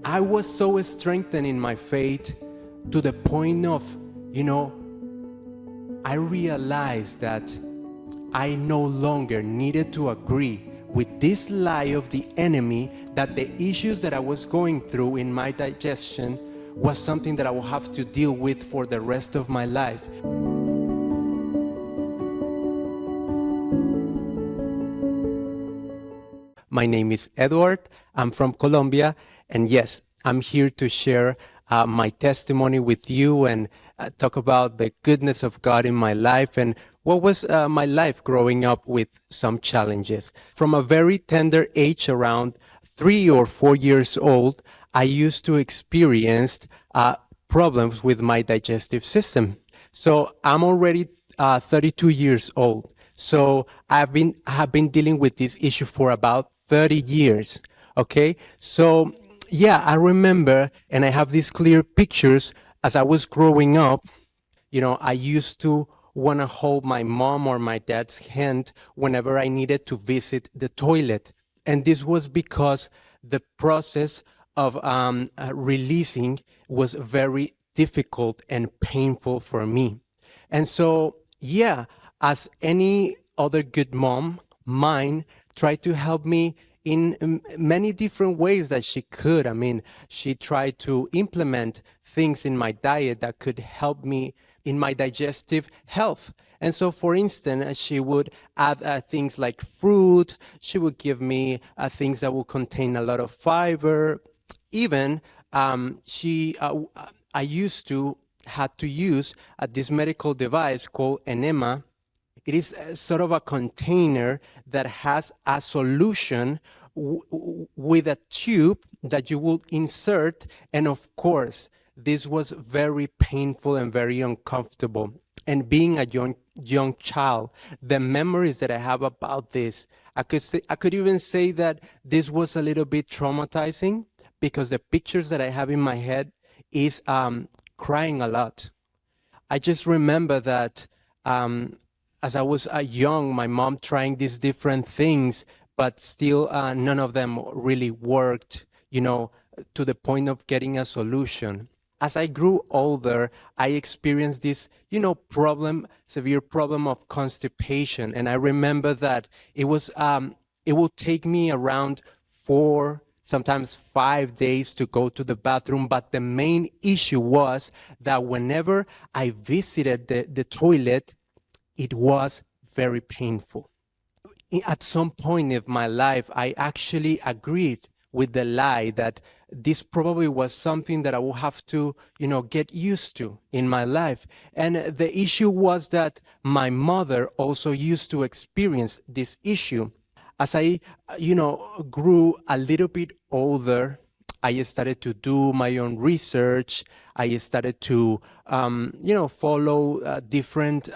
I was so strengthened in my faith to the point of, I realized that I no longer needed to agree with this lie of the enemy that the issues that I was going through in my digestion was something that I will have to deal with for the rest of my life. My name is Edward. I'm from Colombia, and yes, I'm here to share my testimony with you and talk about the goodness of God in my life and what was my life growing up with some challenges. From a very tender age, around 3 or 4 years old, I used to experience problems with my digestive system. So I'm already 32 years old. So have been dealing with this issue for about 30 years. Okay. So yeah, I remember, and I have these clear pictures as I was growing up. I used to want to hold my mom or my dad's hand whenever I needed to visit the toilet. And this was because the process of releasing was very difficult and painful for me. And so, yeah, as any other good mom, mine tried to help me in many different ways that she could. I mean, she tried to implement things in my diet that could help me in my digestive health. And so, for instance, she would add things like fruit. She would give me things that would contain a lot of fiber. Even I used to had to use this medical device called enema. It is sort of a container that has a solution with a tube that you will insert. And of course, this was very painful and very uncomfortable. And being a young child, the memories that I have about this, I could even say that this was a little bit traumatizing because the pictures that I have in my head is crying a lot. I just remember that as I was young, my mom trying these different things, but still none of them really worked, to the point of getting a solution. As I grew older, I experienced this, severe problem of constipation. And I remember that it would take me around 4, sometimes 5 days to go to the bathroom. But the main issue was that whenever I visited the toilet, it was very painful. At some point in my life, I actually agreed with the lie that this probably was something that I will have to, get used to in my life. And the issue was that my mother also used to experience this issue. As I, grew a little bit older, I started to do my own research. I started to, follow different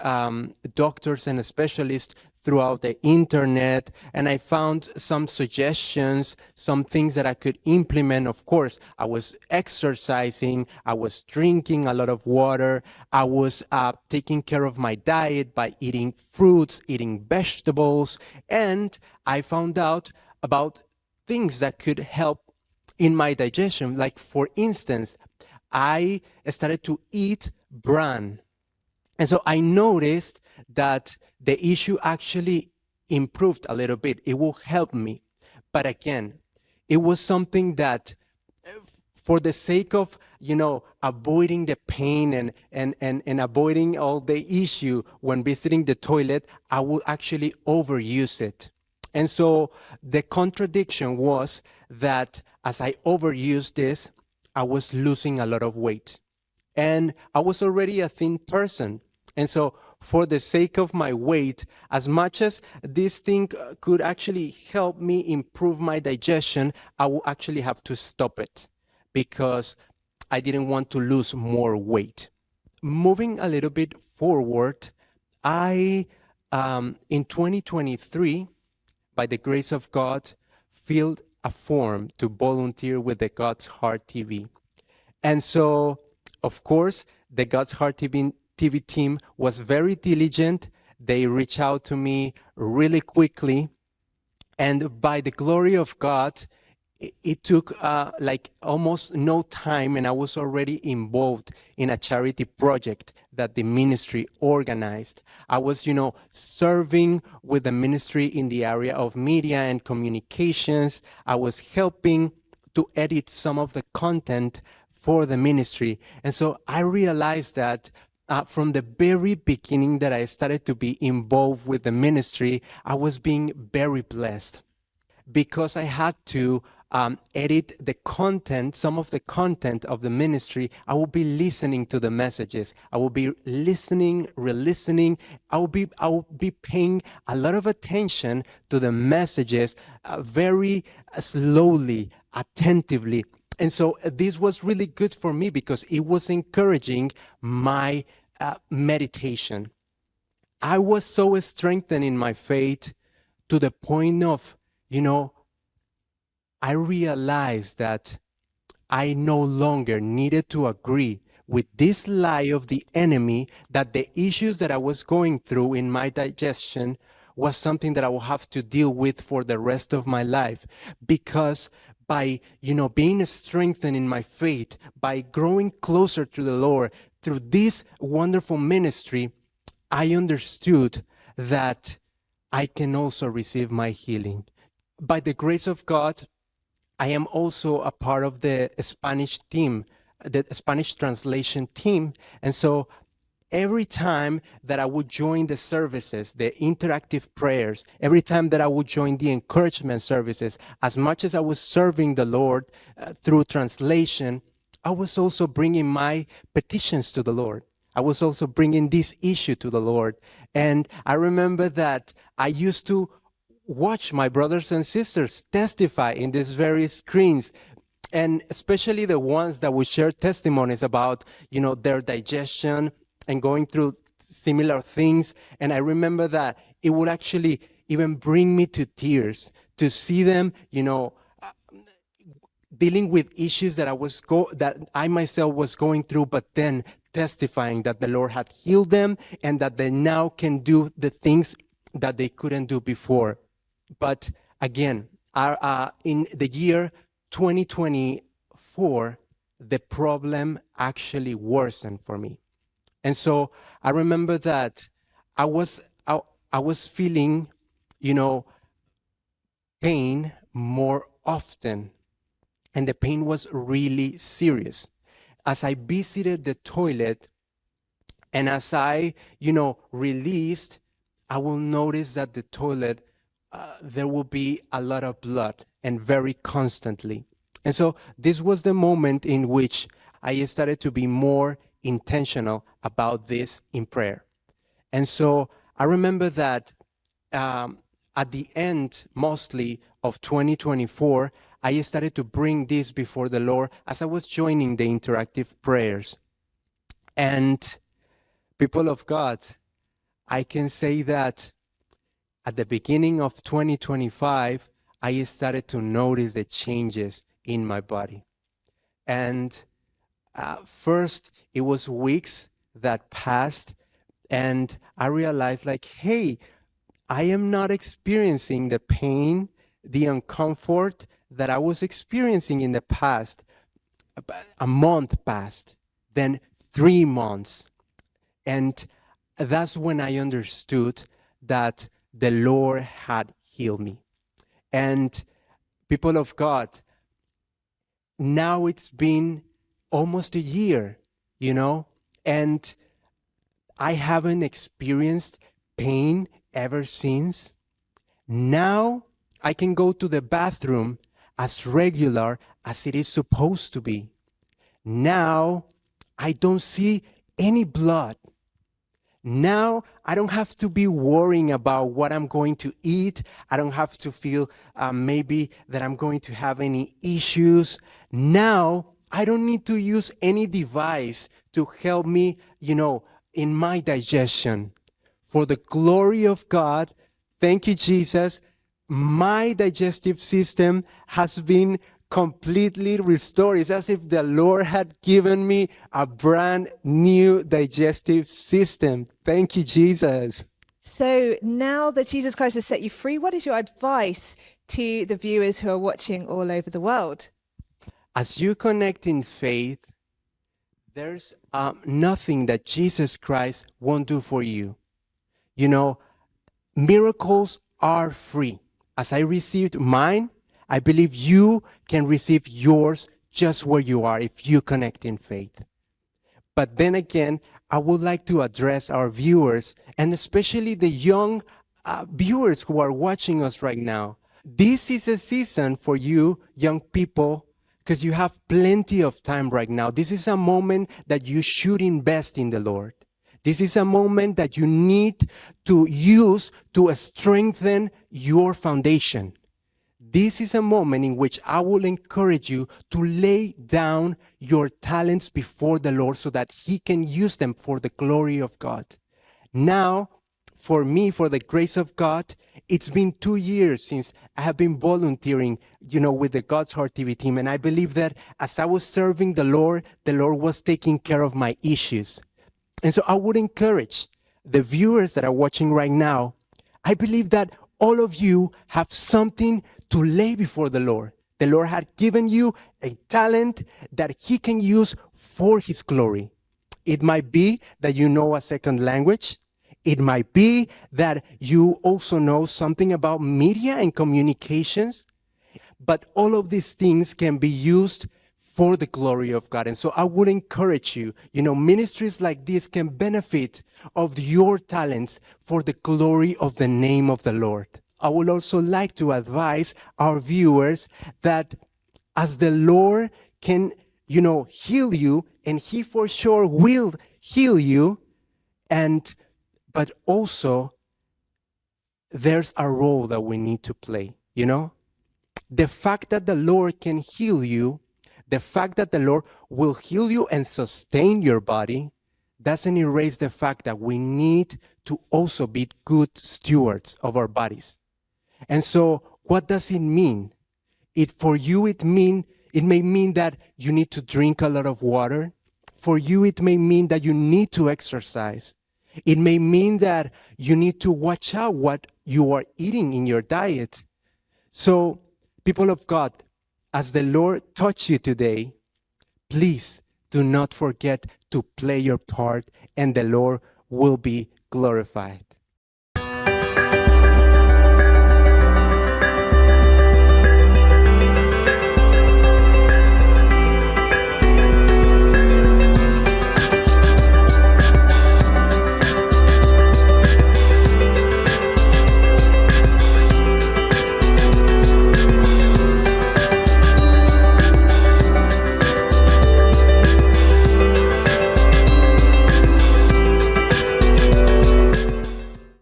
doctors and specialists throughout the internet. And I found some suggestions, some things that I could implement. Of course, I was exercising. I was drinking a lot of water. I was taking care of my diet by eating fruits, eating vegetables. And I found out about things that could help in my digestion. Like, for instance, I started to eat bran. And so I noticed that the issue actually improved a little bit. It will help me. But again, it was something that for the sake of, avoiding the pain and avoiding all the issue when visiting the toilet, I would actually overuse it. And so the contradiction was that as I overused this, I was losing a lot of weight. And I was already a thin person. And so for the sake of my weight, as much as this thing could actually help me improve my digestion, I will actually have to stop it because I didn't want to lose more weight. Moving a little bit forward, I, in 2023, by the grace of God, filled a form to volunteer with the God's Heart TV. And so, of course, the God's Heart TV team was very diligent. They reached out to me really quickly. And by the glory of God, it took like almost no time, and I was already involved in a charity project that the ministry organized. I was, serving with the ministry in the area of media and communications. I was helping to edit some of the content for the ministry. And so I realized that from the very beginning that I started to be involved with the ministry, I was being very blessed because I had to edit the content, some of the content of the ministry. I will be listening to the messages. I will be listening, re-listening. I will be paying a lot of attention to the messages, very slowly, attentively. And so this was really good for me because it was encouraging my meditation. I was so strengthened in my faith to the point of, I realized that I no longer needed to agree with this lie of the enemy that the issues that I was going through in my digestion was something that I will have to deal with for the rest of my life. Because by, being strengthened in my faith, by growing closer to the Lord through this wonderful ministry, I understood that I can also receive my healing. By the grace of God, I am also a part of the Spanish team, the Spanish translation team. And so every time that I would join the services, the interactive prayers, every time that I would join the encouragement services, as much as I was serving the Lord through translation, I was also bringing my petitions to the Lord. I was also bringing this issue to the Lord. And I remember that I used to watch my brothers and sisters testify in these very screens, and especially the ones that would share testimonies about, their digestion and going through similar things. And I remember that it would actually even bring me to tears to see them, dealing with issues that that I myself was going through, but then testifying that the Lord had healed them and that they now can do the things that they couldn't do before. But again, in the year 2024, the problem actually worsened for me. And so I remember that I was feeling, pain more often, and the pain was really serious. As I visited the toilet and as I, released, I will notice that the toilet, there will be a lot of blood and very constantly. And so this was the moment in which I started to be more intentional about this in prayer. And so I remember that at the end, mostly of 2024, I started to bring this before the Lord as I was joining the interactive prayers. And people of God, I can say that at the beginning of 2025, I started to notice the changes in my body. And first, it was weeks that passed, and I realized like, hey, I am not experiencing the pain, the uncomfort that I was experiencing in the past. A month passed, then 3 months. And that's when I understood that the Lord had healed me. And people of God, now it's been almost a year, and I haven't experienced pain ever since. Now I can go to the bathroom as regular as it is supposed to be. Now I don't see any blood. Now I don't have to be worrying about what I'm going to eat. I don't have to feel maybe that I'm going to have any issues. Now I don't need to use any device to help me, in my digestion. For the glory of God, thank you, Jesus, my digestive system has been completely restored. It's as if the Lord had given me a brand new digestive system. Thank you, Jesus. So now that Jesus Christ has set you free, what is your advice to the viewers who are watching all over the world? As you connect in faith, there's nothing that Jesus Christ won't do for you. You know, miracles are free. As I received mine, I believe you can receive yours just where you are if you connect in faith. But then again, I would like to address our viewers, and especially the young viewers who are watching us right now. This is a season for you, young people, because you have plenty of time right now. This is a moment that you should invest in the Lord. This is a moment that you need to use to strengthen your foundation. This is a moment in which I will encourage you to lay down your talents before the Lord so that He can use them for the glory of God. Now, for me, for the grace of God, it's been 2 years since I have been volunteering, with the God's Heart TV team. And I believe that as I was serving the Lord was taking care of my issues. And so I would encourage the viewers that are watching right now, I believe that all of you have something to lay before the Lord. The Lord had given you a talent that He can use for His glory. It might be that you know a second language. It might be that you also know something about media and communications. But all of these things can be used for the glory of God. And so I would encourage you, ministries like this can benefit of your talents for the glory of the name of the Lord. I would also like to advise our viewers that as the Lord can, heal you, and He for sure will heal you, but also there's a role that we need to play, The fact that the Lord can heal you, the fact that the Lord will heal you and sustain your body, doesn't erase the fact that we need to also be good stewards of our bodies. And so what does it mean? For you, it may mean that you need to drink a lot of water. For you, it may mean that you need to exercise. It may mean that you need to watch out what you are eating in your diet. So, people of God, as the Lord touched you today, please do not forget to play your part, and the Lord will be glorified.